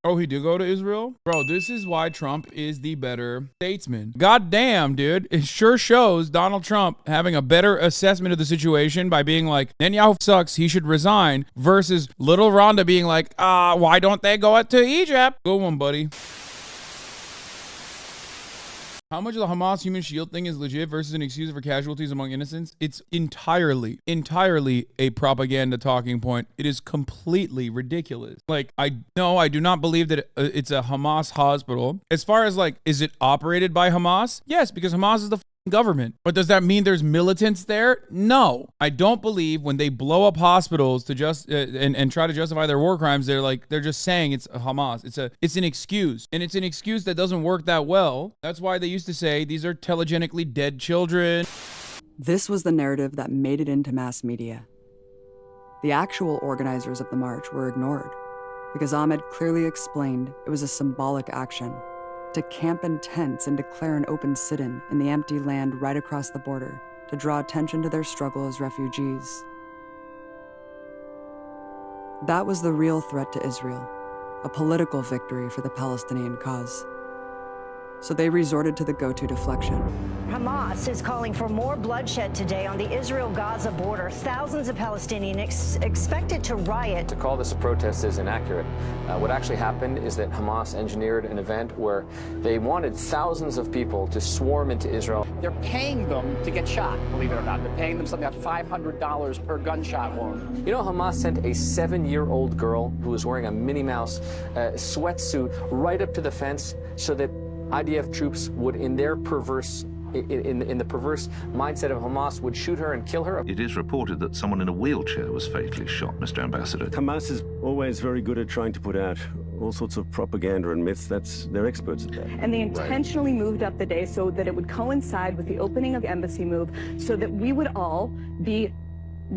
Oh, he did go to Israel? Bro, this is why Trump is the better statesman. God damn, dude. It sure shows Donald Trump having a better assessment of the situation by being like, Netanyahu sucks, he should resign, versus little Rhonda being like, why don't they go to Egypt? Go one, buddy. How much of the Hamas human shield thing is legit versus an excuse for casualties among innocents? It's entirely a propaganda talking point. It is completely ridiculous. Like, I do not believe that it's a Hamas hospital. As far as like, is it operated by Hamas? Yes, because Hamas is the government. But does that mean there's militants there? No. I don't believe when they blow up hospitals to just and try to justify their war crimes, they're just saying it's Hamas. It's an excuse. And it's an excuse that doesn't work that well. That's why they used to say these are telegenically dead children. This was the narrative that made it into mass media. The actual organizers of the march were ignored because Ahmed clearly explained it was a symbolic action to camp in tents and declare an open sit-in in the empty land right across the border to draw attention to their struggle as refugees. That was the real threat to Israel, a political victory for the Palestinian cause. So they resorted to the go-to deflection. Hamas is calling for more bloodshed today on the Israel-Gaza border. Thousands of Palestinians expected to riot. To call this a protest is inaccurate. What actually happened is that Hamas engineered an event where they wanted thousands of people to swarm into Israel. They're paying them to get shot, believe it or not. They're paying them something like $500 per gunshot wound. You know, Hamas sent a 7-year-old girl who was wearing a Minnie Mouse sweatsuit right up to the fence so that IDF troops would, in their perverse, in the perverse mindset of Hamas, would shoot her and kill her. It is reported that someone in a wheelchair was fatally shot, Mr. Ambassador. Hamas is always very good at trying to put out all sorts of propaganda and myths. They're experts at that. And they intentionally moved up the day so that it would coincide with the opening of the embassy move, so that we would all be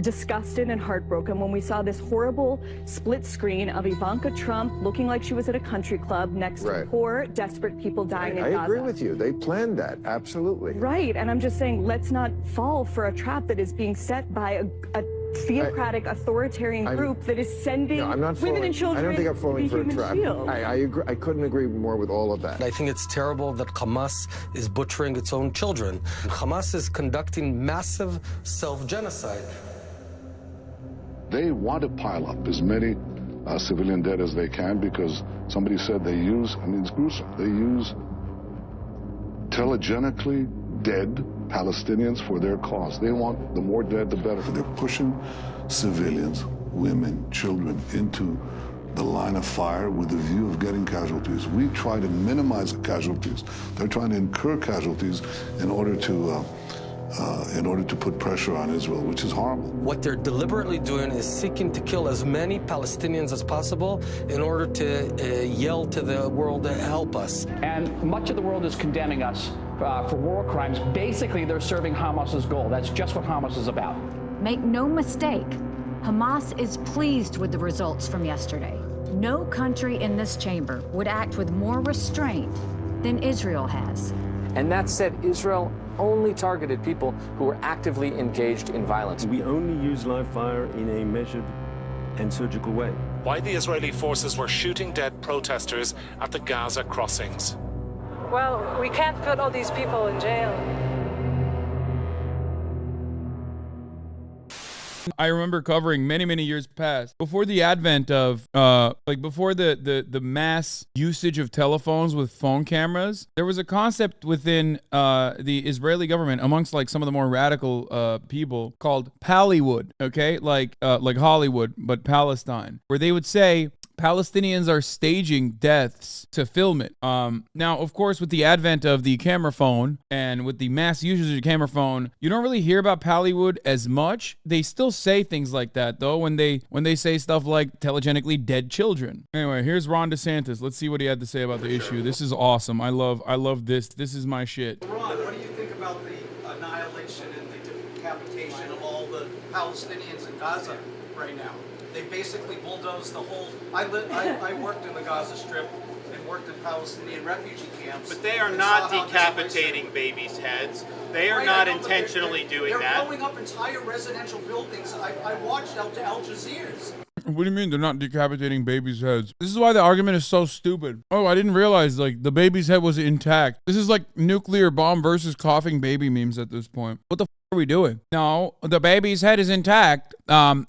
disgusted and heartbroken when we saw this horrible split screen of Ivanka Trump looking like she was at a country club next to poor, desperate people dying in Gaza. I agree with you. They planned that, absolutely. Right, and I'm just saying, let's not fall for a trap that is being set by a theocratic, authoritarian group that is sending women and children. I don't think I'm falling for a trap. I agree. I couldn't agree more with all of that. I think it's terrible that Hamas is butchering its own children. Hamas is conducting massive self-genocide. They want to pile up as many civilian dead as they can because somebody said they use, I mean, it's gruesome, they use telegenically dead Palestinians for their cause. They want the more dead, the better. They're pushing civilians, women, children into the line of fire with the view of getting casualties. We try to minimize the casualties. They're trying to incur casualties in order to put pressure on Israel, which is horrible. What they're deliberately doing is seeking to kill as many Palestinians as possible in order to yell to the world to help us. And much of the world is condemning us for war crimes. Basically, they're serving Hamas's goal. That's just what Hamas is about. Make no mistake, Hamas is pleased with the results from yesterday. No country in this chamber would act with more restraint than Israel has. And that said, Israel only targeted people who were actively engaged in violence. We only use live fire in a measured and surgical way. Why the Israeli forces were shooting dead protesters at the Gaza crossings. Well, we can't put all these people in jail. I remember covering many years past, before the advent of, before the mass usage of telephones with phone cameras, there was a concept within the Israeli government amongst like some of the more radical people called Pallywood, okay? Like Hollywood, but Palestine, where they would say, Palestinians are staging deaths to film it. Now, of course, with the advent of the camera phone and with the mass usage of the camera phone, you don't really hear about Pallywood as much. They still say things like that, though, when they say stuff like telegenically dead children. Anyway, here's Ron DeSantis. Let's see what he had to say about the issue. This is awesome. I love this. This is my shit. Ron, what do you think about the annihilation and the decapitation of all the Palestinians in Gaza right now? They basically bulldozed the whole. I worked in the Gaza Strip and worked in Palestinian refugee camps. But they are not decapitating babies' heads. They are not intentionally doing that. They're blowing up entire residential buildings. I watched Al Jazeera's. What do you mean they're not decapitating babies' heads? This is why the argument is so stupid. Oh, I didn't realize like the baby's head was intact. This is like nuclear bomb versus coughing baby memes at this point. What the f are we doing? No, the baby's head is intact,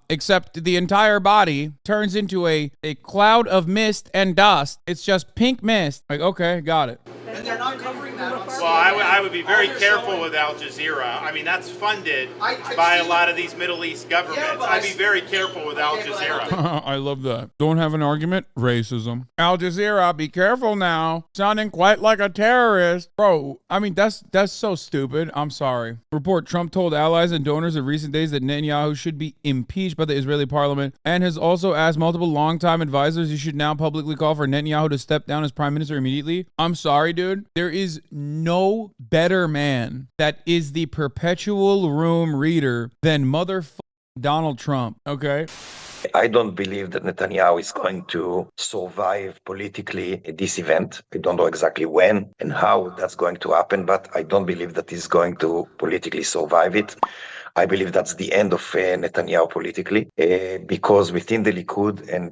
except the entire body turns into a cloud of mist and dust. It's just pink mist. Like, okay, got it. And they're not covering that on Well, I would be very careful with Al Jazeera. I mean, that's funded by a lot of these Middle East governments. I'd be very careful with Al Jazeera. I love that. Don't have an argument? Racism. Al Jazeera, be careful now. Sounding quite like a terrorist. Bro, I mean, that's so stupid. I'm sorry. Report, Trump told allies and donors in recent days that Netanyahu should be impeached by the Israeli parliament and has also asked multiple longtime advisors he should now publicly call for Netanyahu to step down as prime minister immediately. I'm sorry, dude. There is no better man that is the perpetual room reader than motherfucking Donald Trump, okay? I don't believe that Netanyahu is going to survive politically this event. I don't know exactly when and how that's going to happen, but I don't believe that he's going to politically survive it. I believe that's the end of Netanyahu politically, because within the Likud and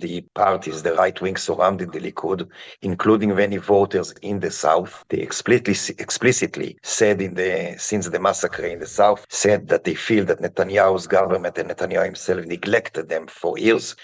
the parties, the right wing surrounding the Likud, including many voters in the South, they explicitly said since the massacre in the South, said that they feel that Netanyahu's government and Netanyahu himself neglected them for years.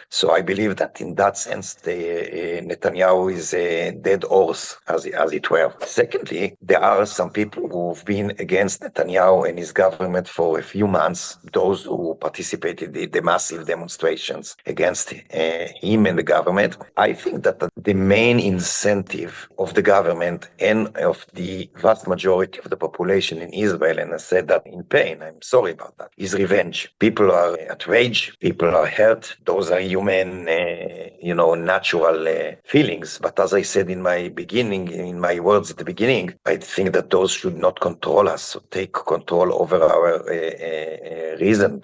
So I believe that in that sense, Netanyahu is a dead horse, as it were. Secondly, there are some people who've been against Netanyahu and his government for a few months, those who participated in the massive demonstrations against him and the government. I think that the main incentive of the government and of the vast majority of the population in Israel, and I said that in pain, I'm sorry about that, is revenge. People are outraged, people are hurt, those are human, natural feelings. But as I said in my words at the beginning, I think that those should not control us, so take control over our reason.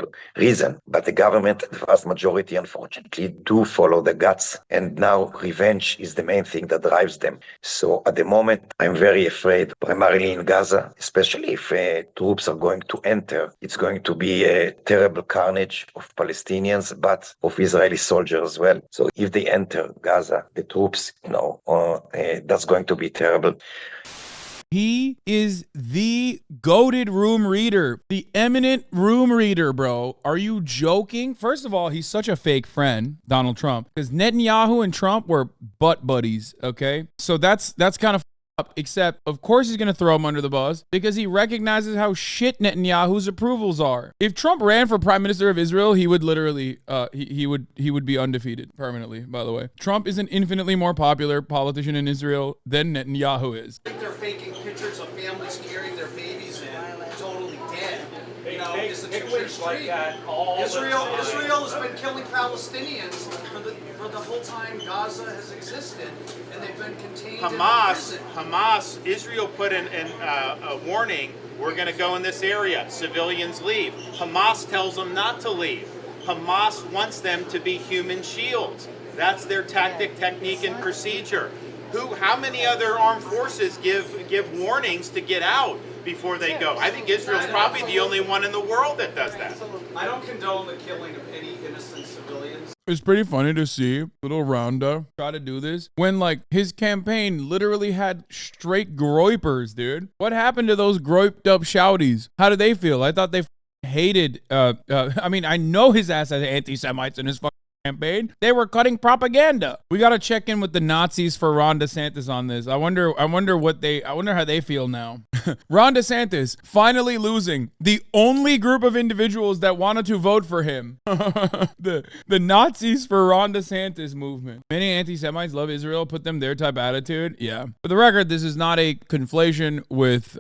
But the government, the vast majority, unfortunately, do follow the guts. And now revenge is the main thing that drives them. So at the moment, I'm very afraid, primarily in Gaza, especially if troops are going to enter. It's going to be a terrible carnage of Palestinians, but of Israeli soldiers as well. So if they enter Gaza, the troops, that's going to be terrible. He is the goated room reader, the eminent room reader, bro. Are you joking? First of all, he's such a fake friend, Donald Trump, because Netanyahu and Trump were butt buddies, okay? So that's kind of up, except of course he's going to throw him under the bus because he recognizes how shit Netanyahu's approvals are. If Trump ran for prime minister of Israel, he would literally he would be undefeated permanently, by the way. Trump is an infinitely more popular politician in Israel than Netanyahu is. I think they're faking pictures of families carrying their babies in, totally dead. It's a two-way street. Israel has been killing Palestinians for the whole time Gaza has existed, and they've been contained. Hamas, Israel put in a warning: we're going to go in this area. Civilians leave. Hamas tells them not to leave. Hamas wants them to be human shields. That's their tactic, technique, and procedure. How many other armed forces give warnings to get out before they go? I think Israel's probably the only one in the world that does that. I don't condone the killing of any innocent civilians. It's pretty funny to see little Ronda try to do this when like his campaign literally had straight groypers, dude. What happened to those groiped up shouties? How did they feel? I thought they hated, I know his ass has anti-Semites in his campaign. They were cutting propaganda. We got to check in with the Nazis for Ron DeSantis on this. I wonder how they feel now. Ron DeSantis finally losing the only group of individuals that wanted to vote for him. the Nazis for Ron DeSantis movement. Many anti-Semites love Israel, put them their type attitude. Yeah. For the record, this is not a conflation with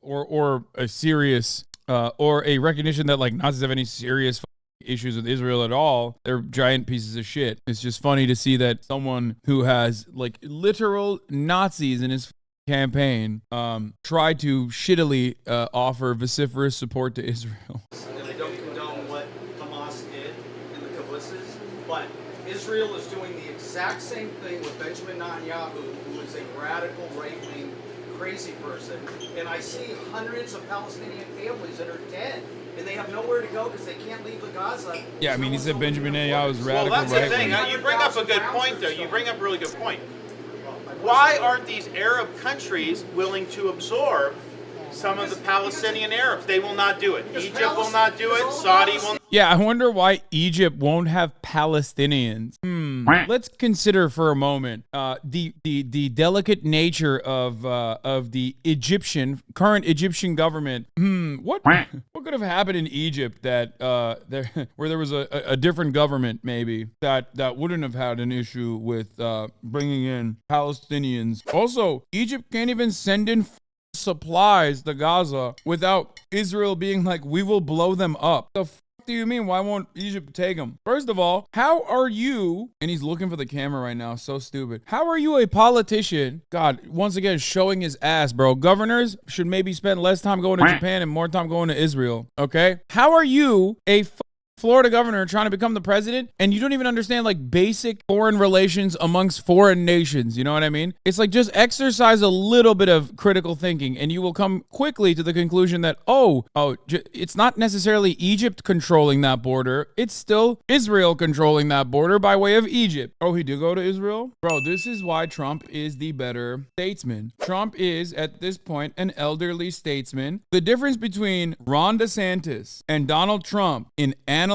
or a serious or a recognition that like Nazis have any serious issues with Israel at all. They're giant pieces of shit. It's just funny to see that someone who has like literal Nazis in his campaign tried to shittily offer vociferous support to Israel. And I don't condone what Hamas did in the kibbutzes, but Israel is doing the exact same thing with Benjamin Netanyahu, who is a radical right-wing crazy person. And I see hundreds of Palestinian families that are dead and they have nowhere to go because they can't leave the Gaza. Yeah, I mean, he said Benjamin Netanyahu's radical Well, that's the right thing. wing. You bring up a good point, though. You bring up a really good point. Why aren't these Arab countries willing to absorb some of the Palestinian Arabs? They will not do it. Egypt will not do it. Saudi will not. Yeah, I wonder why Egypt won't have Palestinians. Let's consider for a moment the delicate nature of the current Egyptian government. What could have happened in Egypt that where there was a different government maybe that wouldn't have had an issue with bringing in Palestinians? Also, Egypt can't even send in supplies to Gaza without Israel being like, we will blow them up. The do you mean? Why won't Egypt take them? First of all, how are you, and he's looking for the camera right now, so stupid. How are you a politician? God, once again, showing his ass, bro. Governors should maybe spend less time going to Japan and more time going to Israel, okay? How are you a Florida governor trying to become the president and you don't even understand like basic foreign relations amongst foreign nations? You know what I mean? It's like, just exercise a little bit of critical thinking and you will come quickly to the conclusion that it's not necessarily Egypt controlling that border, it's still Israel controlling that border by way of Egypt. Oh, he did go to Israel? Bro, this is why Trump is the better statesman. Trump is at this point an elderly statesman. The difference between Ron DeSantis and Donald Trump in analyzing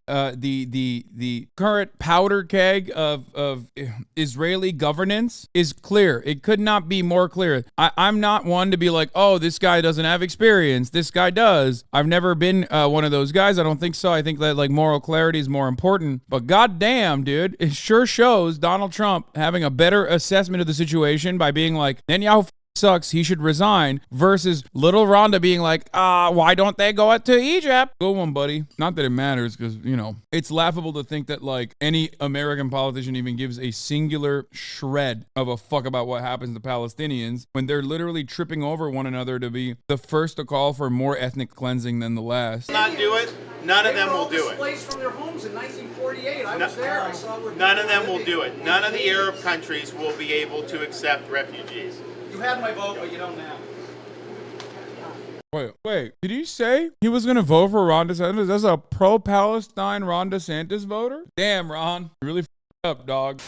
the current powder keg of Israeli governance is clear. It could not be more clear. I'm not one to be like, oh, this guy doesn't have experience. This guy does. I've never been one of those guys. I don't think so. I think that like moral clarity is more important. But goddamn, dude, it sure shows Donald Trump having a better assessment of the situation by being like, Netanyahu sucks, he should resign, versus little Rhonda being like, why don't they go out to Egypt? Go on, buddy. Not that it matters, because, you know, it's laughable to think that like any American politician even gives a singular shred of a fuck about what happens to Palestinians when they're literally tripping over one another to be the first to call for more ethnic cleansing than the last. Not do it. None of them will do it. Displaced from their homes in 1948. I was there. I saw where none of them will do it. None of the Arab countries will be able to accept refugees. You had my vote, but you don't now. Wait, did he say he was going to vote for Ron DeSantis? That's a pro-Palestine Ron DeSantis voter? Damn, Ron. You really f***ed up, dog.